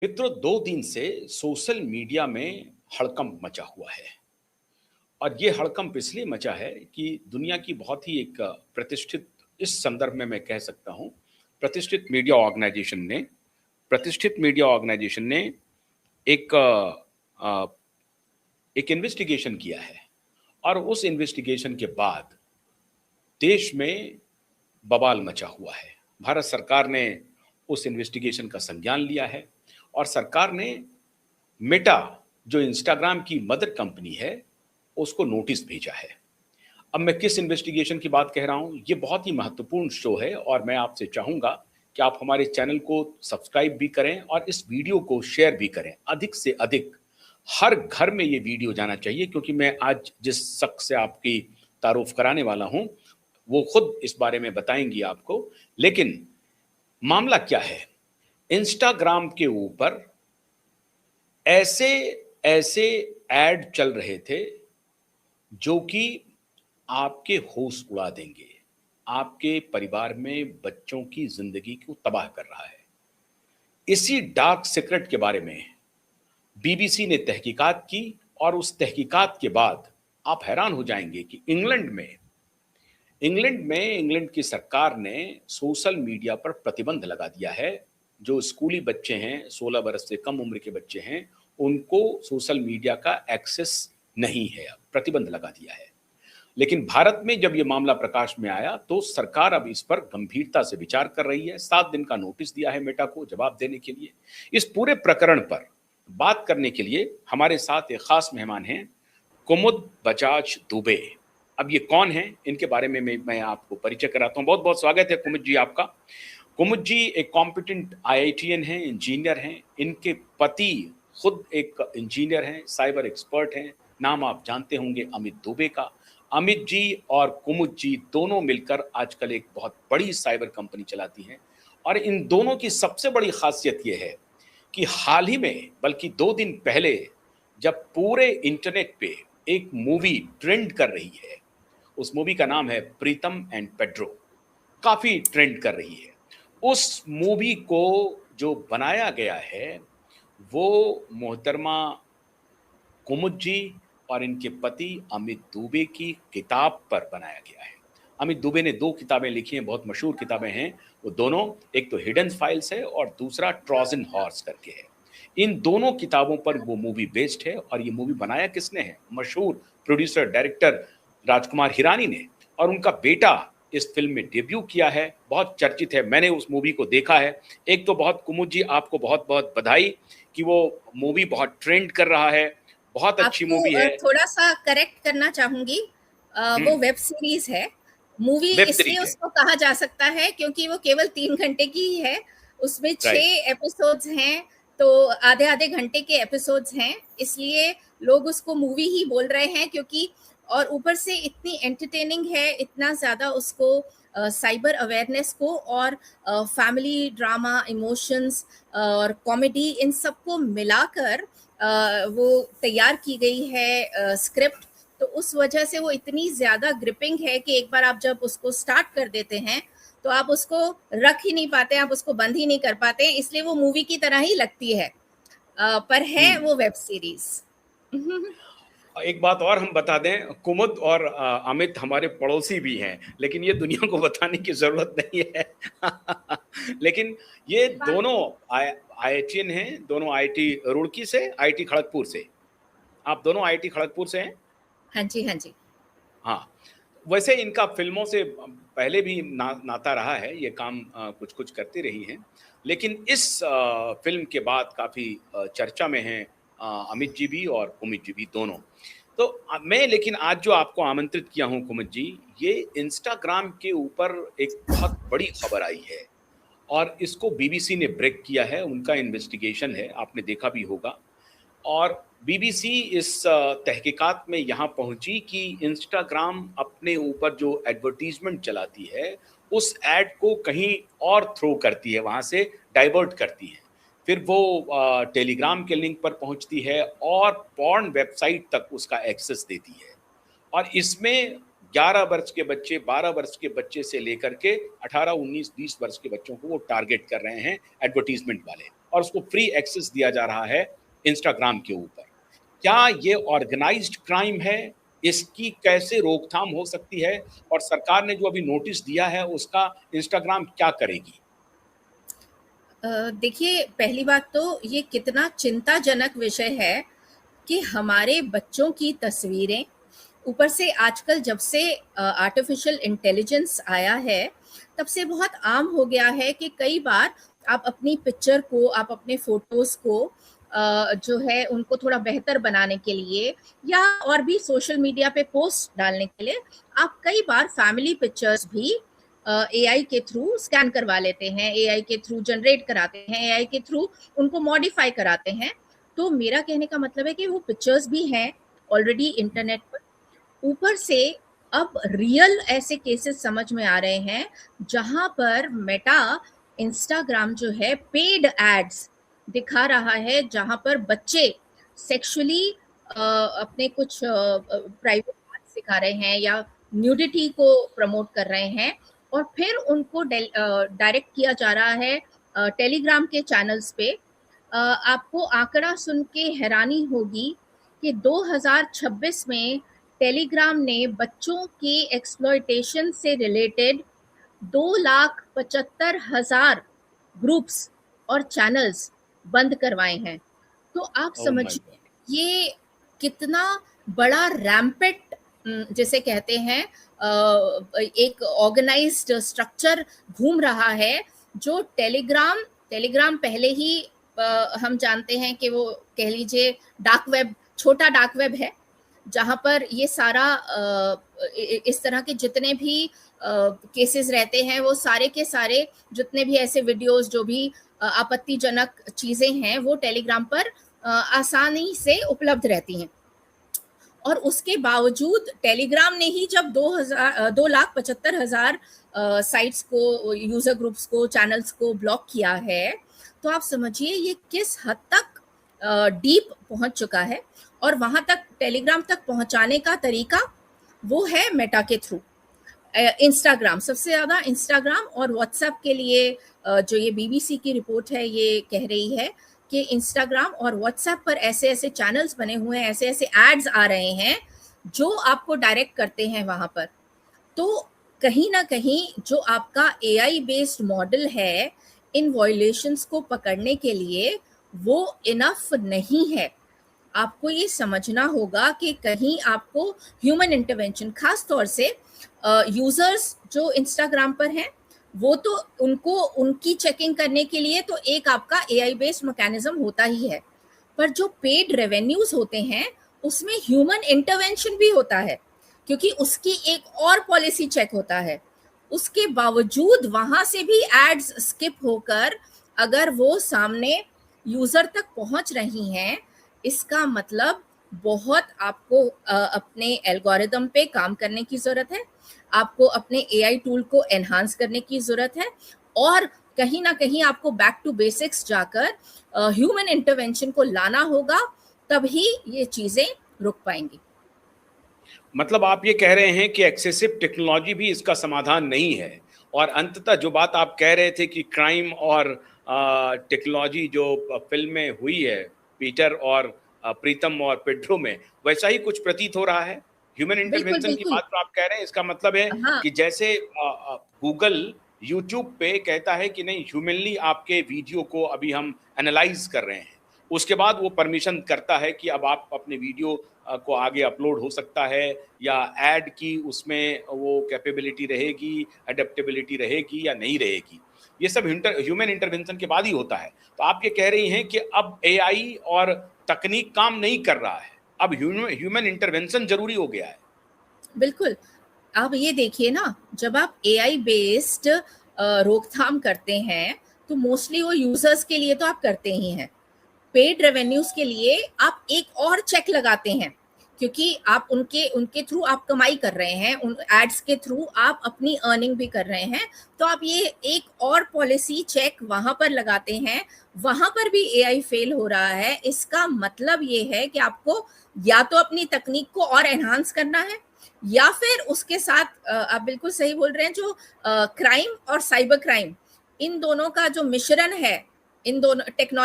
मित्रों, 2 दिन से सोशल मीडिया में हड़कंप मचा हुआ है और ये हड़कंप इसलिए मचा है कि दुनिया की बहुत ही एक प्रतिष्ठित इस संदर्भ में मैं कह सकता हूँ, प्रतिष्ठित मीडिया ऑर्गेनाइजेशन ने एक अ, एक इन्वेस्टिगेशन किया है और उस इन्वेस्टिगेशन के बाद देश में बवाल मचा हुआ है। भारत सरकार ने उस इन्वेस्टिगेशन का संज्ञान लिया है और सरकार ने मेटा, जो इंस्टाग्राम की मदर कंपनी है, उसको नोटिस भेजा है। अब मैं किस इन्वेस्टिगेशन की बात कह रहा हूँ, ये बहुत ही महत्वपूर्ण शो है और मैं आपसे चाहूँगा कि आप हमारे चैनल को सब्सक्राइब भी करें और इस वीडियो को शेयर भी करें। अधिक से अधिक हर घर में ये वीडियो जाना चाहिए क्योंकि मैं आज जिस शख्स से आपकी तारुफ कराने वाला हूँ, वो खुद इस बारे में बताएँगी आपको। लेकिन मामला क्या है? इंस्टाग्राम के ऊपर ऐसे ऐसे ऐड चल रहे थे जो कि आपके होश उड़ा देंगे, आपके परिवार में बच्चों की जिंदगी को तबाह कर रहा है। इसी डार्क सीक्रेट के बारे में बीबीसी ने तहकीकात की और उस तहकीकात के बाद आप हैरान हो जाएंगे कि इंग्लैंड की सरकार ने सोशल मीडिया पर प्रतिबंध लगा दिया है। जो स्कूली बच्चे हैं, 16 बरस से कम उम्र के बच्चे हैं, उनको सोशल मीडिया का एक्सेस नहीं है, अब प्रतिबंध लगा दिया है। लेकिन भारत में जब ये मामला प्रकाश में आया तो सरकार अब इस पर गंभीरता से विचार कर रही है। 7 दिन का नोटिस दिया है मेटा को जवाब देने के लिए। इस पूरे प्रकरण पर बात करने के लिए हमारे साथ एक खास मेहमान हैं, कुमुद बजाज दुबे। अब ये कौन है, इनके बारे में मैं आपको परिचय कराता हूँ। बहुत बहुत स्वागत है कुमुद जी आपका। कुमुद जी एक कॉम्पिटेंट आईआईटीएन हैं, इंजीनियर हैं। इनके पति खुद एक इंजीनियर हैं, साइबर एक्सपर्ट हैं। नाम आप जानते होंगे अमित दुबे का। अमित जी और कुमुद जी दोनों मिलकर आजकल एक बहुत बड़ी साइबर कंपनी चलाती हैं और इन दोनों की सबसे बड़ी खासियत ये है कि हाल ही में, बल्कि 2 दिन पहले, जब पूरे इंटरनेट पे एक मूवी ट्रेंड कर रही है, उस मूवी का नाम है प्रीतम एंड पेड्रो, काफी ट्रेंड कर रही है। उस मूवी को जो बनाया गया है वो मोहतरमा कुमुद जी और इनके पति अमित दुबे की किताब पर बनाया गया है। अमित दुबे ने 2 किताबें लिखी हैं, बहुत मशहूर किताबें हैं वो दोनों। एक तो हिडन फाइल्स है और दूसरा ट्रोजन हॉर्स करके है। इन दोनों किताबों पर वो मूवी बेस्ड है और ये मूवी बनाया किसने है? मशहूर प्रोड्यूसर डायरेक्टर राजकुमार हिरानी ने, और उनका बेटा इस फिल्म में डेब्यू किया है, बहुत चर्चित है। मैंने उस मूवी को देखा है। एक तो बहुत, कुमुद जी आपको बहुत बहुत बधाई कि वो मूवी बहुत ट्रेंड कर रहा है, बहुत अच्छी आपको मूवी है। थोड़ा-सा करेक्ट करना चाहूँगी। वो हुँ, वेब सीरीज़ है। मूवी वेब इसलिए सीरीज़ है। उसको कहा जा सकता है क्योंकि वो केवल 3 घंटे की ही है। उसमें राइट, 6 एपिसोड्स हैं, तो आधे-आधे घंटे के एपिसोड्स हैं, इसलिए लोग उसको मूवी ही बोल रहे हैं क्योंकि और ऊपर से इतनी एंटरटेनिंग है, इतना ज़्यादा उसको साइबर अवेयरनेस को और फैमिली ड्रामा, इमोशंस और कॉमेडी इन सबको मिलाकर वो तैयार की गई है स्क्रिप्ट। तो उस वजह से वो इतनी ज़्यादा ग्रिपिंग है कि एक बार आप जब उसको स्टार्ट कर देते हैं तो आप उसको रख ही नहीं पाते, आप उसको बंद ही नहीं कर पाते, इसलिए वो मूवी की तरह ही लगती है। पर है हुँ। वो वेब सीरीज। एक बात और हम बता दें, कुमुद और अमित हमारे पड़ोसी भी हैं, लेकिन ये दुनिया को बताने की ज़रूरत नहीं है। लेकिन ये दोनों आई आईआईटीएन हैं, दोनों आईआईटी रुड़की से, आईआईटी खड़गपुर से। आप दोनों आईआईटी खड़गपुर से हैं? हाँ जी, हाँ जी। हाँ। वैसे इनका फ़िल्मों से पहले भी नाता रहा है, ये काम कुछ-कुछ करती रही हैं। लेकिन इस फ़िल्म के बाद काफ़ी चर्चा में हैं अमित जी भी और कुमुद जी भी दोनों। तो मैं लेकिन आज जो आपको आमंत्रित किया हूँ कुमुद जी, ये इंस्टाग्राम के ऊपर एक बहुत बड़ी खबर आई है और इसको बीबीसी ने ब्रेक किया है, उनका इन्वेस्टिगेशन है, आपने देखा भी होगा। और बीबीसी इस तहकीकात में यहाँ पहुँची कि इंस्टाग्राम अपने ऊपर जो एडवर्टाइज़मेंट चलाती है, उस ऐड को कहीं और थ्रो करती है, वहाँ से डाइवर्ट करती है। फिर वो टेलीग्राम के लिंक पर पहुँचती है और पॉर्न वेबसाइट तक उसका एक्सेस देती है। और इसमें 11 वर्ष के बच्चे, 12 वर्ष के बच्चे से लेकर के 18, 19, 20 वर्ष के बच्चों को वो टारगेट कर रहे हैं, एडवर्टाइज़मेंट वाले। और उसको फ्री एक्सेस दिया जा रहा है इंस्टाग्राम के ऊपर। क्या ये ऑर्गेनाइज्ड क्राइम है? इसकी कैसे रोकथाम हो सकती है? और सरकार ने जो अभी नोटिस दिया है उसका इंस्टाग्राम क्या करेगी? देखिए, पहली बात तो ये कितना चिंताजनक विषय है कि हमारे बच्चों की तस्वीरें, ऊपर से आजकल जब से आर्टिफिशियल इंटेलिजेंस आया है, तब से बहुत आम हो गया है कि कई बार आप अपनी पिक्चर को, आप अपने फ़ोटोज़ को जो है उनको थोड़ा बेहतर बनाने के लिए या और भी सोशल मीडिया पे पोस्ट डालने के लिए, आप कई बार फैमिली पिक्चर्स भी एआई के थ्रू स्कैन करवा लेते हैं, एआई के थ्रू जनरेट कराते हैं, एआई के थ्रू उनको मॉडिफाई कराते हैं। तो मेरा कहने का मतलब है कि वो पिक्चर्स भी हैं ऑलरेडी इंटरनेट पर। ऊपर से अब रियल ऐसे केसेस समझ में आ रहे हैं जहां पर मेटा, इंस्टाग्राम जो है पेड एड्स दिखा रहा है, जहां पर बच्चे सेक्सुअली अपने कुछ प्राइवेट पार्ट्स दिखा रहे हैं या न्यूडिटी को प्रमोट कर रहे हैं, और फिर उनको डायरेक्ट किया जा रहा है टेलीग्राम के चैनल्स पे। आपको आंकड़ा सुन के हैरानी होगी कि 2026 में टेलीग्राम ने बच्चों के एक्सप्लॉयटेशन से रिलेटेड 2,75,000 ग्रुप्स और चैनल्स बंद करवाए हैं। तो आप ओह माय समझिए गॉड! ये कितना बड़ा रैम्पेट, जिसे कहते हैं, एक ऑर्गेनाइज्ड स्ट्रक्चर घूम रहा है, जो टेलीग्राम टेलीग्राम पहले ही हम जानते हैं कि वो, कह लीजिए, डार्क वेब, छोटा डार्क वेब है, जहाँ पर ये सारा इस तरह के जितने भी केसेस रहते हैं, वो सारे के सारे जितने भी ऐसे वीडियोस जो भी आपत्तिजनक चीज़ें हैं, वो टेलीग्राम पर आसानी से उपलब्ध रहती हैं। और उसके बावजूद टेलीग्राम ने ही जब 2,75,000 साइट्स को, यूजर ग्रुप्स को, चैनल्स को ब्लॉक किया है, तो आप समझिए ये किस हद तक डीप पहुंच चुका है। और वहां तक, टेलीग्राम तक पहुंचाने का तरीका वो है मेटा के थ्रू। इंस्टाग्राम सबसे ज़्यादा, इंस्टाग्राम और व्हाट्सएप के लिए जो ये बीबीसी की रिपोर्ट है ये कह रही है कि इंस्टाग्राम और व्हाट्सएप पर ऐसे ऐसे चैनल्स बने हुए हैं, ऐसे ऐसे एड्स आ रहे हैं जो आपको डायरेक्ट करते हैं वहाँ पर। तो कहीं ना कहीं जो आपका एआई बेस्ड मॉडल है, इन वॉयलेशंस को पकड़ने के लिए वो इनफ नहीं है। आपको ये समझना होगा कि कहीं आपको ह्यूमन इंटरवेंशन, खास तौर से यूजर्स जो इंस्टाग्राम पर हैं, वो तो उनको उनकी चेकिंग करने के लिए तो एक आपका एआई बेस्ड मैकेनिज्म होता ही है, पर जो पेड रेवेन्यूज होते हैं उसमें ह्यूमन इंटरवेंशन भी होता है, क्योंकि उसकी एक और पॉलिसी चेक होता है। उसके बावजूद वहां से भी एड्स स्किप होकर अगर वो सामने यूजर तक पहुंच रही हैं, इसका मतलब बहुत आपको अपने एल्गोरिदम पे काम करने की ज़रूरत है, आपको अपने एआई टूल को एनहांस करने की ज़रूरत है, और कहीं ना कहीं आपको बैक टू बेसिक्स जाकर ह्यूमन इंटरवेंशन को लाना होगा, तभी ये चीज़ें रुक पाएंगी। मतलब आप ये कह रहे हैं कि एक्सेसिव टेक्नोलॉजी भी इसका समाधान नहीं है, और अंततः जो बात आप कह रहे थे कि क्राइम और टेक्नोलॉजी जो फिल्म में हुई है, पीटर और प्रीतम और पेड्रो में, वैसा ही कुछ प्रतीत हो रहा है। ह्यूमन बिल्कुल इंटरवेंशन की बिल्कुल। बात जो आप कह रहे हैं, इसका मतलब है हाँ। कि जैसे गूगल यूट्यूब पे कहता है कि नहीं, ह्यूमनली आपके वीडियो को अभी हम एनालाइज कर रहे हैं, उसके बाद वो परमिशन करता है कि अब आप अपने वीडियो को आगे अपलोड हो सकता है, या ऐड की उसमें वो कैपेबिलिटी रहेगी, अडेप्टेबिलिटी रहेगी या नहीं रहेगी। ये सब ह्यूमन इंटरवेंशन के बाद ही होता है। तो आप ये कह रही हैं कि अब एआई और तकनीक काम नहीं कर रहा है, अब ह्यूमन इंटरवेंशन जरूरी हो गया है। बिल्कुल। आप ये देखिए ना, जब आप एआई बेस्ड रोकथाम करते हैं, तो मोस्टली वो यूजर्स के लिए तो आप करते ही हैं। पेड रेवेन्यूज के लिए आप एक और चेक लगाते हैं, क्योंकि आप उनके उनके थ्रू आप कमाई कर रहे हैं, उन एड्स के थ्रू आप अपनी अर्निंग भी कर रहे हैं, तो आप ये एक और पॉलिसी चेक वहां पर लगाते हैं। वहां पर भी एआई फेल हो रहा है, इसका मतलब ये है कि आपको या तो अपनी तकनीक को और एनहांस करना है, या फिर उसके साथ आप बिल्कुल सही बोल रहे हैं, जो क्राइम और साइबर क्राइम, इन दोनों का जो मिश्रण है, इन दोनों टेक्नोलॉजी